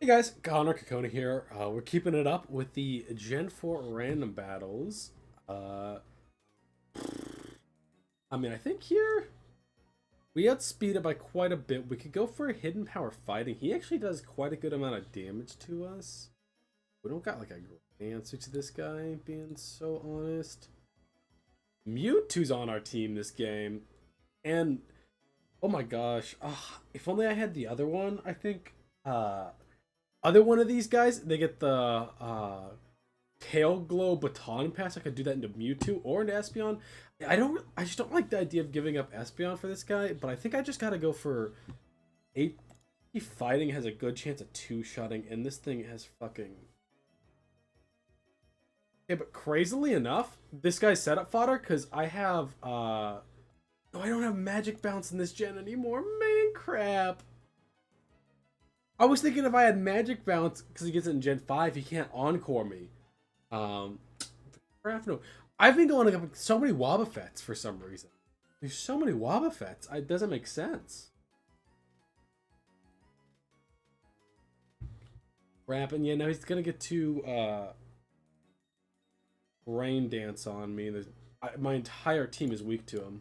Hey guys, Connor Kakona here. We're keeping it up with the Gen 4 random battles. Uh, I think here we outspeed it by quite a bit. We could go for a hidden power fighting. He actually does quite a good amount of damage to us. We don't got like a great answer to this guy, being so honest. Mewtwo's on our team this game. And, oh my gosh. If only I had the other one, I think. Other one of these guys, they get the tail glow baton pass. I could do that into Mewtwo or into Espeon. I just don't like the idea of giving up Espeon for this guy, but I think I just gotta go for 8. Fighting has a good chance of two-shotting, and this thing has fucking... Okay, but crazily enough, this guy's setup fodder, because I have, no, I don't have Magic Bounce in this gen anymore. Man, crap. I was thinking if I had Magic Bounce, because he gets it in Gen 5, he can't Encore me. Crap, no. I've been going up with so many Wobbuffets for some reason. There's so many Wobbuffets. It doesn't make sense. Crap, and yeah, now he's going to get to Rain Dance on me. My entire team is weak to him.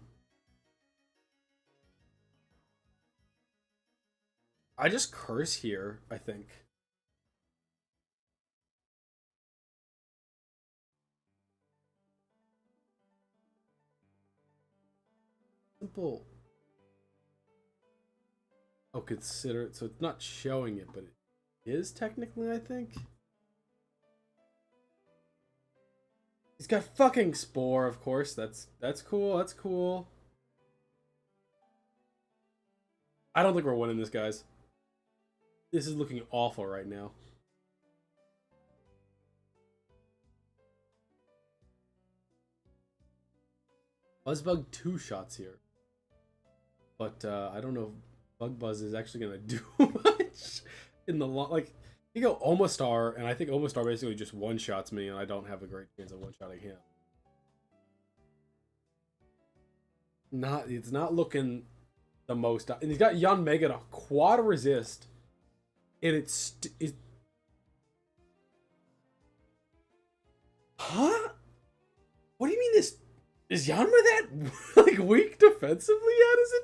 I just curse here, I think. Simple. Oh, consider it. So it's not showing it, but it is technically, I think. He's got fucking Spore, of course. That's cool. That's cool. I don't think we're winning this, guys. This is looking awful right now. Buzzbug 2 shots here. But I don't know if Bug Buzz is actually going to do much in the long... Like, you go Omastar, and I think Omastar basically just one-shots me, and I don't have a great chance of one-shotting him. It's not looking the most... And he's got Yanmega to quad resist. And it's... Huh? What do you mean this... Is Yanma that, like, weak defensively yet, is it?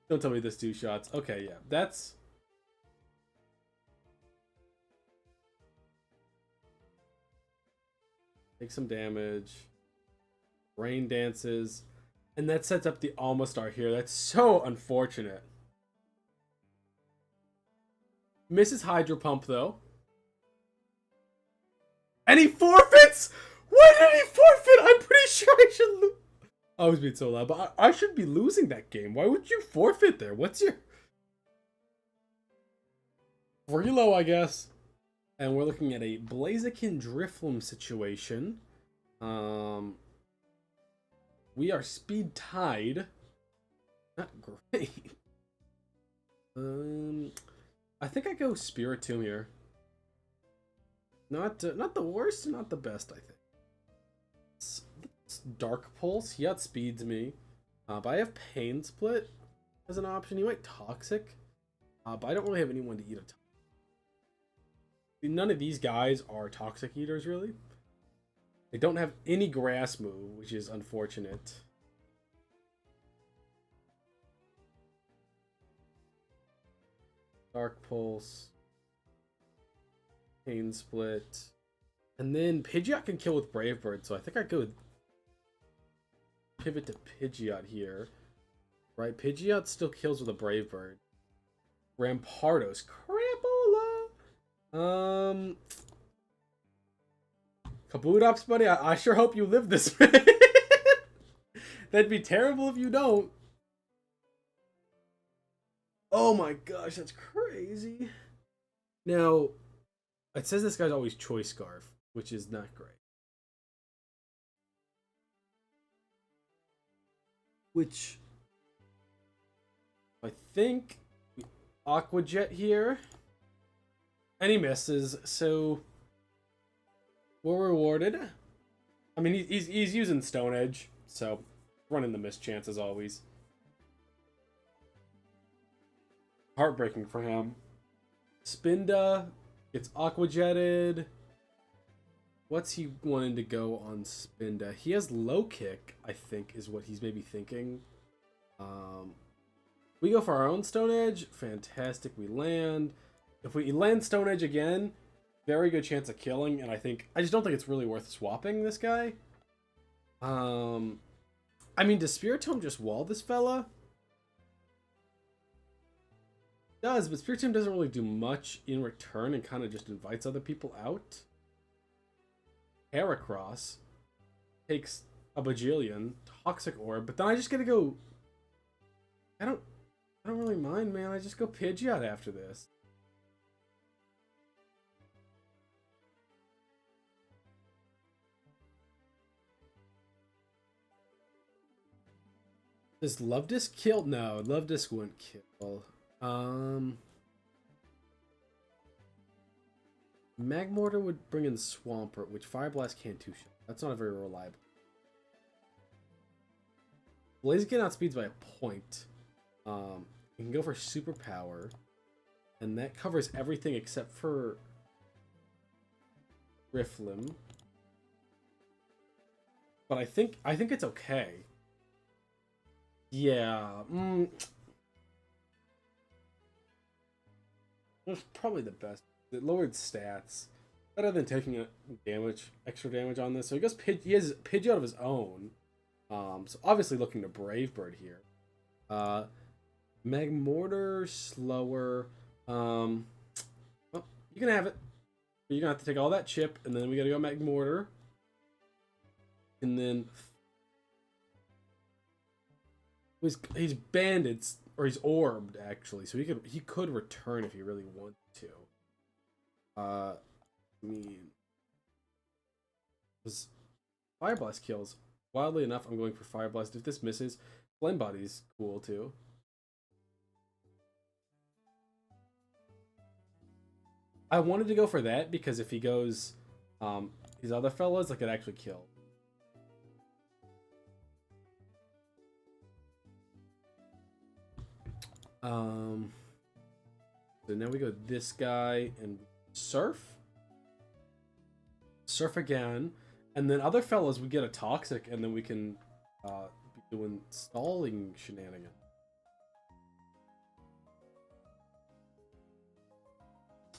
Don't tell me this 2 shots. Okay, yeah, that's... Take some damage. Rain dances. And that sets up the Almastar here. That's so unfortunate. Misses Hydro Pump, though. And he forfeits? Why did he forfeit? I'm pretty sure I should lose. I was being so loud, but I should be losing that game. Why would you forfeit there? What's your... Relow, I guess. And we're looking at a Blaziken Drifloon situation. We are speed tied. Not great. I think I go Spiritomb here. Not the worst, not the best, I think. It's Dark Pulse. He outspeeds me. But I have Pain Split as an option. He might Toxic. But I don't really have anyone to eat a Toxic. None of these guys are Toxic Eaters, really. They don't have any Grass move, which is unfortunate. Dark Pulse. Pain Split. And then Pidgeot can kill with Brave Bird, so I think I go pivot to Pidgeot here. Right, Pidgeot still kills with a Brave Bird. Rampardos. Crapola! Kabutops, buddy, I sure hope you live this way. That'd be terrible if you don't. Oh my gosh, that's crazy. Now, it says this guy's always Choice Scarf, which is not great. Which I think Aqua Jet here. And he misses, so we're rewarded. I mean, he's using Stone Edge, so running the miss chance as always. Heartbreaking for him. Spinda gets Aqua Jetted. What's he wanting to go on Spinda? He has low kick, I think, is what he's maybe thinking. We go for our own Stone Edge. Fantastic. We land. If we land Stone Edge again, very good chance of killing. And I just don't think it's really worth swapping this guy. I mean, does Spiritomb just wall this fella? It does, but Spiritomb doesn't really do much in return and kind of just invites other people out. Heracross takes a bajillion, Toxic Orb, but then I just gotta go. I don't really mind, man. I just go Pidgeot after this. Does Luvdisc kill? No, Luvdisc wouldn't kill. Magmortar would bring in Swampert, which Fire Blast can't two-shot. That's not very reliable. Blaziken outspeeds by a point. You can go for Superpower, and that covers everything except for Rifflim. But I think it's okay. Yeah. That's probably the best. It lowered stats. Better than taking a extra damage on this. So he goes he has Pidgeot of his own. So obviously looking to Brave Bird here. Magmortar, slower. Well, you can have it. You're gonna have to take all that chip, and then we gotta go Magmortar. And then he's banded, or he's orbed actually, so he could return if he really wanted to. I mean, because Fire Blast kills. Wildly enough, I'm going for Fire Blast. If this misses, Flame Body's cool too. I wanted to go for that because if he goes these other fellas, I could actually kill. So now we go this guy and Surf again, and then other fellas we get a Toxic, and then we can be doing stalling shenanigans.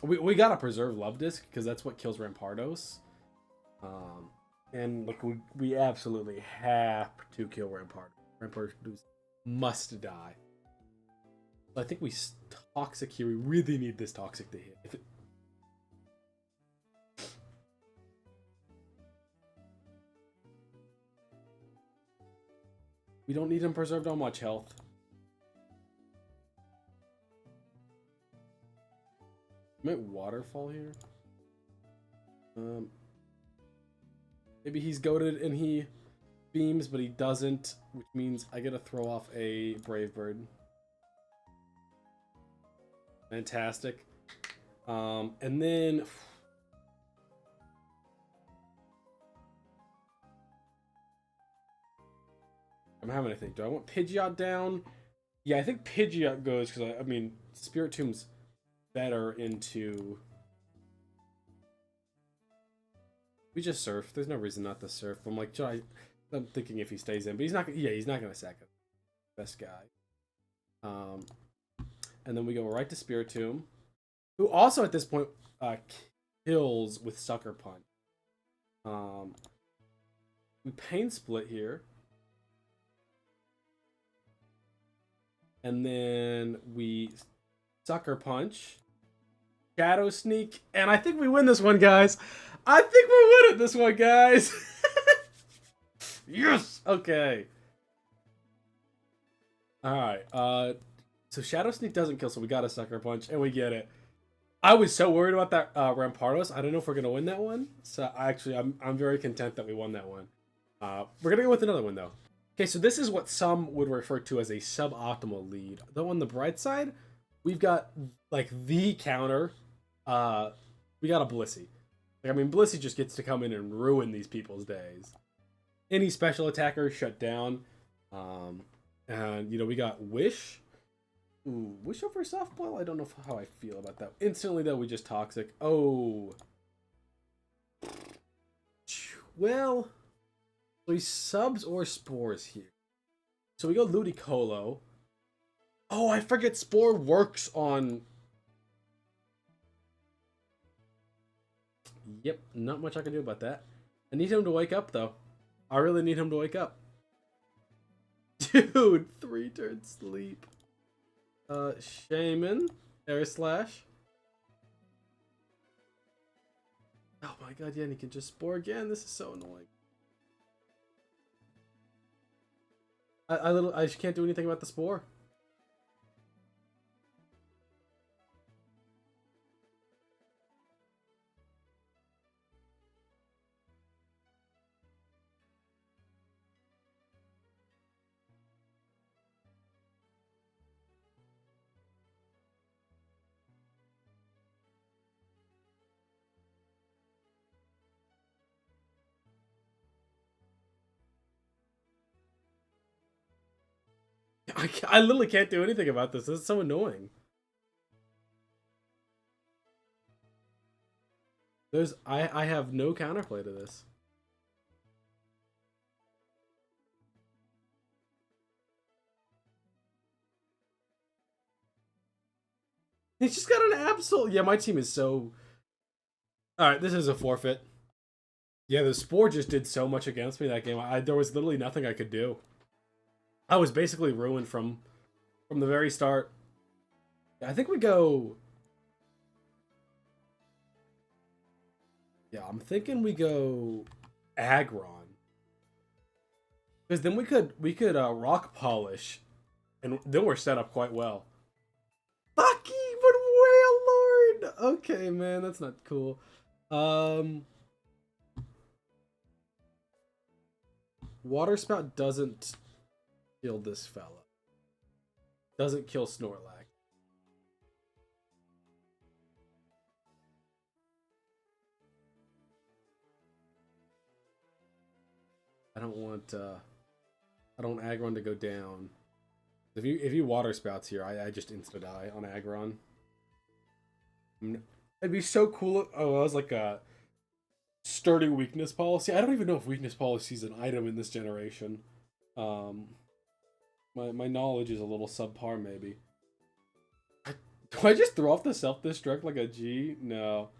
We gotta preserve Luvdisc because that's what kills Rampardos. And like we absolutely have to kill Rampardos. Rampardos must die. I think we Toxic here. We really need this Toxic to hit. We don't need him preserved on much health. Might Waterfall here. Maybe he's goated and he beams, but he doesn't, which means I get to throw off a Brave Bird. Fantastic. And then I'm having to think. Do I want Pidgeot down? Yeah, I think Pidgeot goes because I mean Spiritomb's better into. We just Surf. There's no reason not to Surf. I'm like, I'm thinking if he stays in, but he's not. Yeah, he's not gonna sack it. Best guy. And then we go right to Spiritomb, who also at this point kills with Sucker Punch. We Pain Split here. And then we Sucker Punch. Shadow Sneak. And I think we win this one, guys. I think we're winning this one, guys. Yes! Okay. Alright. So Shadow Sneak doesn't kill, so we got a Sucker Punch, and we get it. I was so worried about that Rampardos. I don't know if we're gonna win that one. So I'm very content that we won that one. We're gonna go with another one though. Okay, so this is what some would refer to as a suboptimal lead. Though on the bright side, we've got like the counter. We got a Blissey. Like, I mean, Blissey just gets to come in and ruin these people's days. Any special attacker shut down. And you know we got Wish. Ooh, wish over softball? I don't know how I feel about that. Instantly, though, we just toxic. Oh. Well, so he subs or spores here. So we go Ludicolo. Oh, I forget Spore works on... Yep, not much I can do about that. I need him to wake up, though. I really need him to wake up. Dude, 3-turn sleep. Shaman. Air Slash. Oh my god, yeah, and he can just Spore again. This is so annoying. I just can't do anything about the Spore. I literally can't do anything about this. This is so annoying. I have no counterplay to this. He's just got an absolute... Yeah, my team is so... Alright, this is a forfeit. Yeah, the Spore just did so much against me that game. There was literally nothing I could do. I was basically ruined from the very start. I think we go... Yeah, I'm thinking we go Aggron. Because then we could rock polish, and then we're set up quite well. Bucky, but Whale Lord. Okay, man, that's not cool. Water Spout doesn't kill this fella. Doesn't kill Snorlax. I don't want Aggron to go down. If you Water Spouts here, I just insta die on Aggron. It'd be so cool. Oh, I was like a sturdy weakness policy. I don't even know if weakness policy is an item in this generation. My knowledge is a little subpar, maybe. Do I just throw off the self-destruct like a G? No.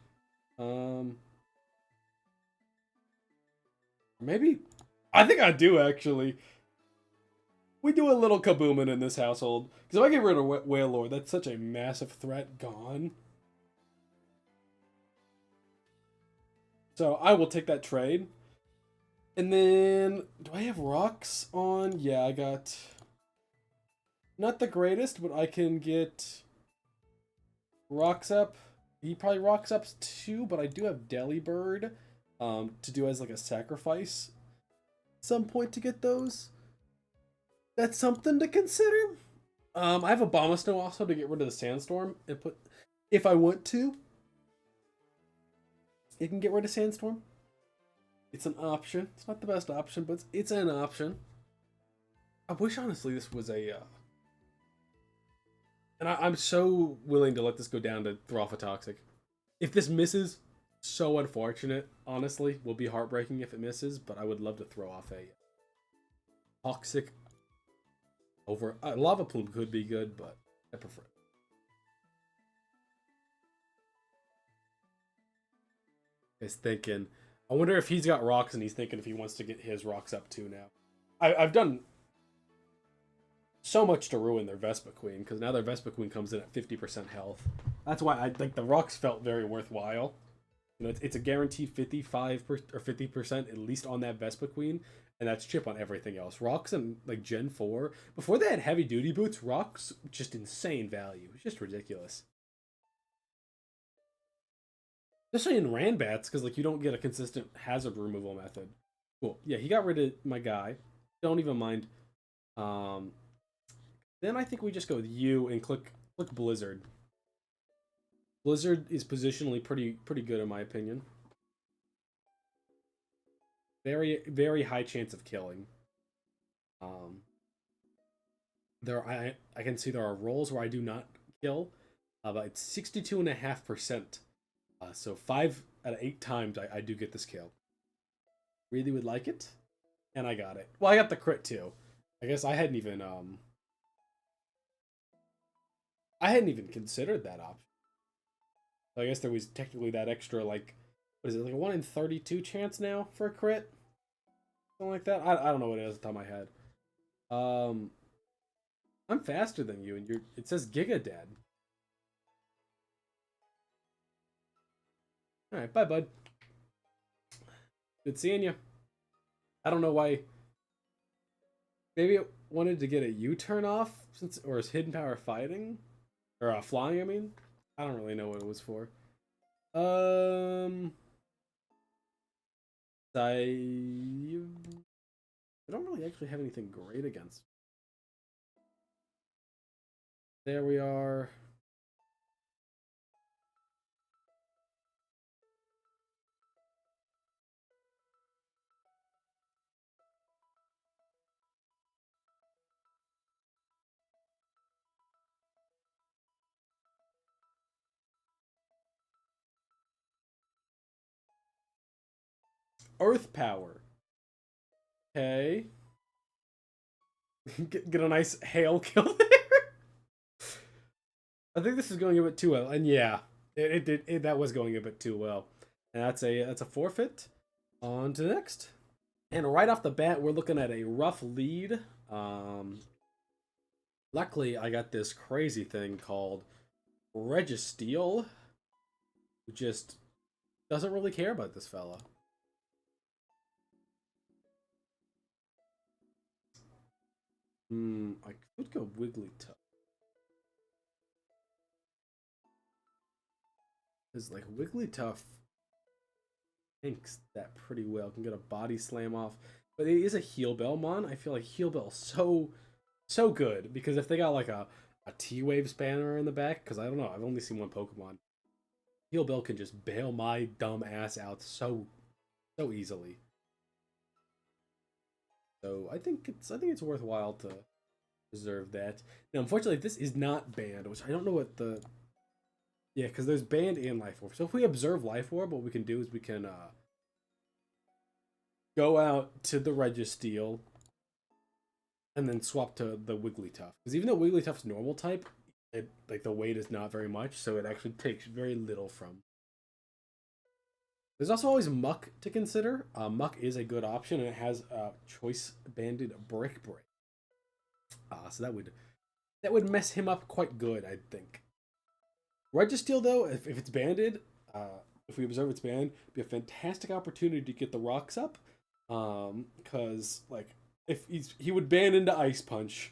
Maybe. I think I do, actually. We do a little kaboomin in this household. Because if I get rid of Whale Lord, that's such a massive threat gone. So I will take that trade. And then, do I have rocks on? Yeah, I got... Not the greatest, but I can get rocks up. He probably rocks up too, but I do have Delibird to do as like a sacrifice at some point to get those. That's something to consider. I have Abomasnow also to get rid of the Sandstorm and put, if I want to, you can get rid of Sandstorm. It's an option. It's not the best option, but it's an option. I wish honestly this was a and I'm so willing to let this go down to throw off a Toxic. If this misses, so unfortunate. Honestly, will be heartbreaking if it misses, but I would love to throw off a Toxic over... Lava Plume could be good, but I prefer it. He's thinking... I wonder if he's got rocks and he's thinking if he wants to get his rocks up too now. I've done so much to ruin their Vespiquen, because now their Vespiquen comes in at 50% health. That's why I think the rocks felt very worthwhile. You know, it's a guaranteed 55 or 50% at least on that Vespiquen, and that's chip on everything else. Rocks and like Gen 4, before they had heavy duty boots, rocks just insane value. It's just ridiculous. Especially in Ranbats, because like you don't get a consistent hazard removal method. Cool. Yeah, he got rid of my guy. Don't even mind. Then I think we just go with you and click Blizzard. Blizzard is positionally pretty good in my opinion. Very high chance of killing. I can see there are rolls where I do not kill, but it's 62.5%. So 5 out of 8 times I do get this kill. Really would like it, and I got it. Well, I got the crit too. I guess I hadn't even considered that option. So I guess there was technically that extra, like, what is it, like a 1 in 32 chance now for a crit? Something like that. I don't know what it is off the top of my head. I'm faster than you, and it says Giga Dead. All right, bye, bud. Good seeing you. I don't know why. Maybe it wanted to get a U-turn off or is hidden power fighting or flying. I mean, I don't really know what it was for. I don't really actually have anything great against. There we are. Earth power. Okay. get a nice hail kill there. I think this is going a bit too well, and yeah, that was going a bit too well, and that's a forfeit. On to the next, and right off the bat, we're looking at a rough lead. Luckily, I got this crazy thing called Registeel, who just doesn't really care about this fella. I could go Wigglytuff. Because, like, Wigglytuff thinks that pretty well. Can get a body slam off. But it is a Heal Bell mon. I feel like Heal Bell's so good. Because if they got, like, a T-Wave spammer in the back, because I don't know, I've only seen one Pokemon. Heal Bell can just bail my dumb ass out so easily. So I think it's worthwhile to reserve that. Now, unfortunately, this is not banned, which I don't know what the... Yeah, because there's banned and Life Orb. So if we observe Life Orb, what we can do is we can go out to the Registeel and then swap to the Wigglytuff. Because even though Wigglytuff's normal type, like the weight is not very much, so it actually takes very little from. There's also always Muck to consider. Muck is a good option, and it has choice banded Brick Break. So that would mess him up quite good, I think. Registeel, though, if it's banded, if we observe it's banned, it'd be a fantastic opportunity to get the rocks up. Because like if he would ban into Ice Punch,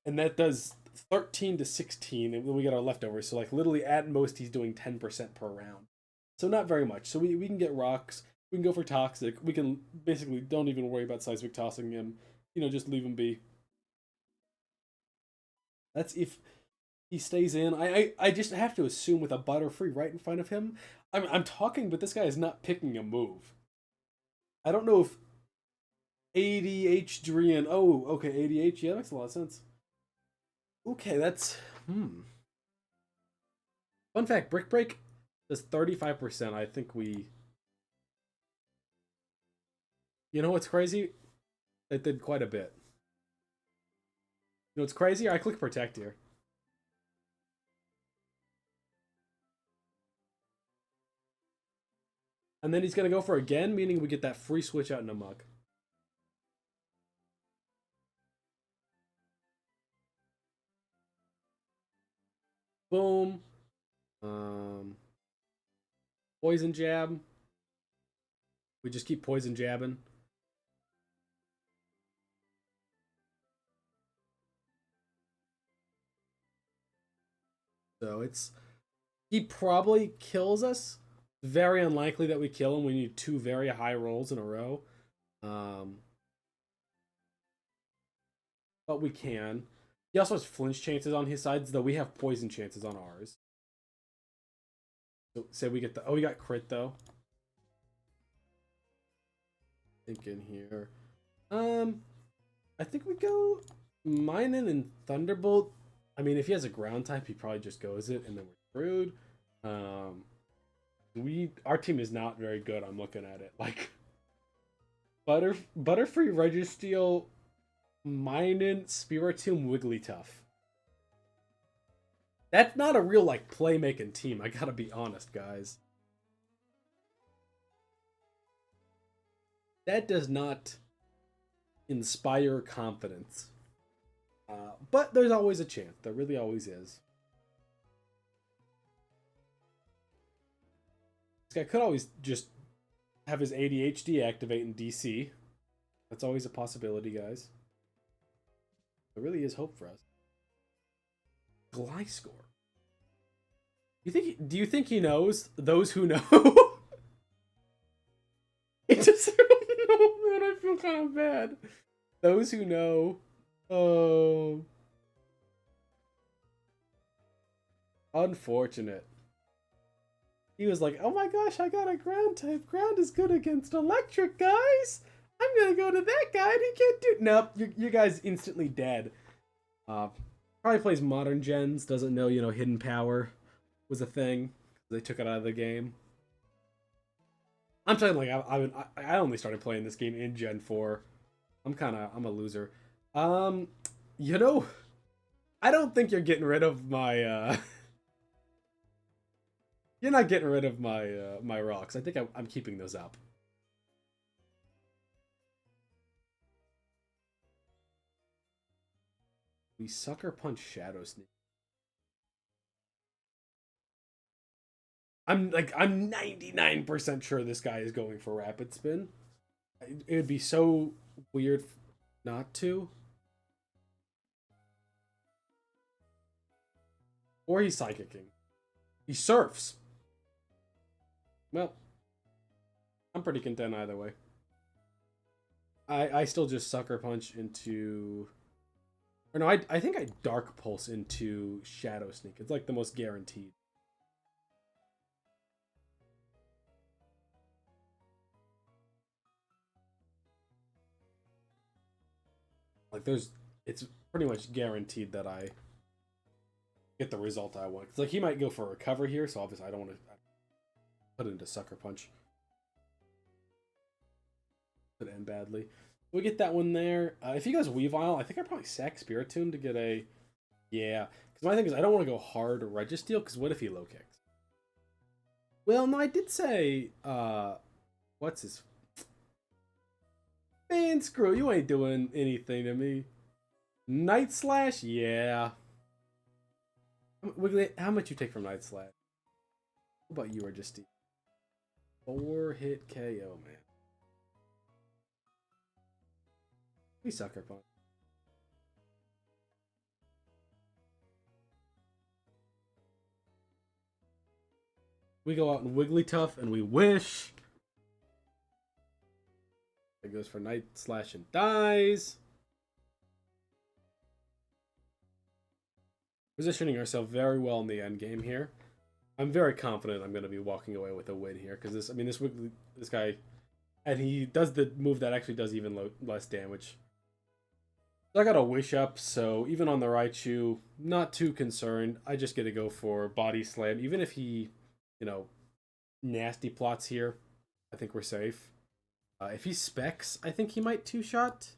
and that does 13 to 16, and we get our leftovers. So like literally at most he's doing 10% per round. So not very much. So we can get rocks. We can go for Toxic. We can basically don't even worry about Seismic tossing him. You know, just leave him be. That's if he stays in. I just have to assume with a Butterfree right in front of him. I'm talking, but this guy is not picking a move. I don't know if ADH Drian. Oh, okay, ADH. Yeah, that makes a lot of sense. Okay, that's Fun fact: Brick Break does 35%. I think we. You know what's crazy? It did quite a bit. You know what's crazy? I click Protect here. And then he's gonna go for again, meaning we get that free switch out in a Muck. Boom. Poison jab. We just keep poison jabbing. So he probably kills us. Very unlikely that we kill him. We need 2 very high rolls in a row. But we can. He also has flinch chances on his sides, though we have poison chances on ours. So say we get the... Oh, we got crit, though. Thinking here. I think we go Minun and Thunderbolt. I mean, if he has a ground type, he probably just goes it, and then we're screwed. Um, our team is not very good. I'm looking at it like Butterfree, Registeel, Minun, Spiritomb, Wigglytuff. That's not a real like playmaking team. I gotta be honest, guys. That does not inspire confidence. But there's always a chance. There really always is. This guy could always just have his ADHD activate in DC. That's always a possibility, guys. There really is hope for us. Gliscor. Do you think he knows? Those who know? It just no, man, I feel kind of bad. Those who know. Oh. Unfortunate. He was like, oh my gosh, I got a ground type. Ground is good against electric, guys. I'm gonna go to that guy and he can't do. Nope, you guys instantly dead. Probably plays modern gens, doesn't know, hidden power was a thing. They took it out of the game. I'm talking like I only started playing this game in Gen 4. I'm a loser. I don't think you're getting rid of my you're not getting rid of my rocks. I think I'm keeping those up. We Sucker Punch Shadow Sneak. I'm 99% sure this guy is going for Rapid Spin. It would be so weird not to. Or he's Psychicking. He surfs. Well, I'm pretty content either way. I still just Sucker Punch into... Or no, I think I Dark Pulse into Shadow Sneak. It's like the most guaranteed. Like it's pretty much guaranteed that I get the result I want. It's like he might go for a recover here, so obviously I don't want to put it into Sucker Punch. Could end badly. We get that one there. If he goes Weavile, I think I probably sack Spiritomb to get a... Yeah. Because my thing is I don't want to go hard Registeel, because what if he low kicks? Well, no, I did say... What's his... Man, screw you ain't doing anything to me. Night Slash? Yeah. Wiggly, how much you take from Night Slash? What about you, Registeel? 4-hit KO, man. We Sucker Punch. We go out in Wigglytuff and we wish. It goes for Night Slash and dies. Positioning ourselves very well in the end game here. I'm very confident I'm going to be walking away with a win here because this guy, and he does the move that actually does even less damage. I got a Wish up, so even on the Raichu, not too concerned. I just get to go for Body Slam. Even if he, nasty plots here, I think we're safe. If he Specs, I think he might two-shot.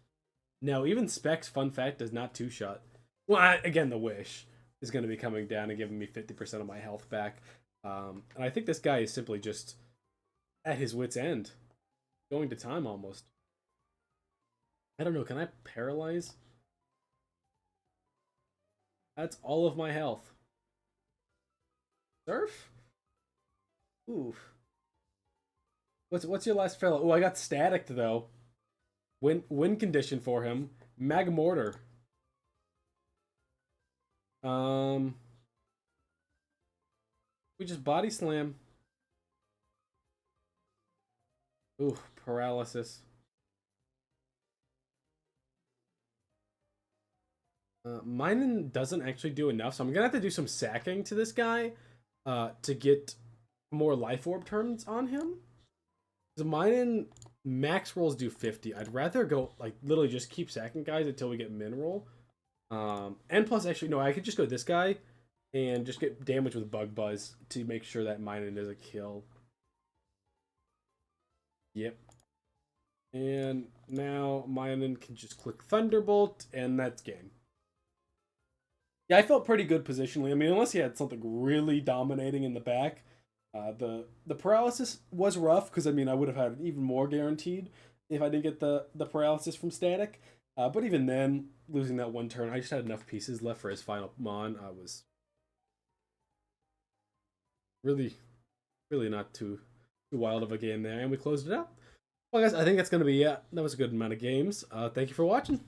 No, even Specs, fun fact, does not two-shot. Well, again, the Wish is going to be coming down and giving me 50% of my health back. And I think this guy is simply just at his wit's end. Going to time, almost. I don't know, can I paralyze? That's all of my health. Surf? Ooh. What's your last fellow? Oh, I got Staticked though. Win condition for him. Magmortar. We just Body Slam. Ooh, paralysis. Minun doesn't actually do enough, so I'm gonna have to do some sacking to this guy to get more Life Orb turns on him. The Minun max rolls do 50. I'd rather go, like, literally just keep sacking guys until we get Mineral. And plus, actually, no, I could just go this guy and just get damage with Bug Buzz to make sure that Minun is a kill. Yep. And now Minun can just click Thunderbolt, and that's game. Yeah, I felt pretty good positionally. I mean, unless he had something really dominating in the back. The paralysis was rough because I mean I would have had even more guaranteed if I didn't get the paralysis from static. But even then, losing that one turn, I just had enough pieces left for his final mon. I was really, really not too wild of a game there, and we closed it out. Well, guys, I think that's gonna be it. That was a good amount of games. Thank you for watching.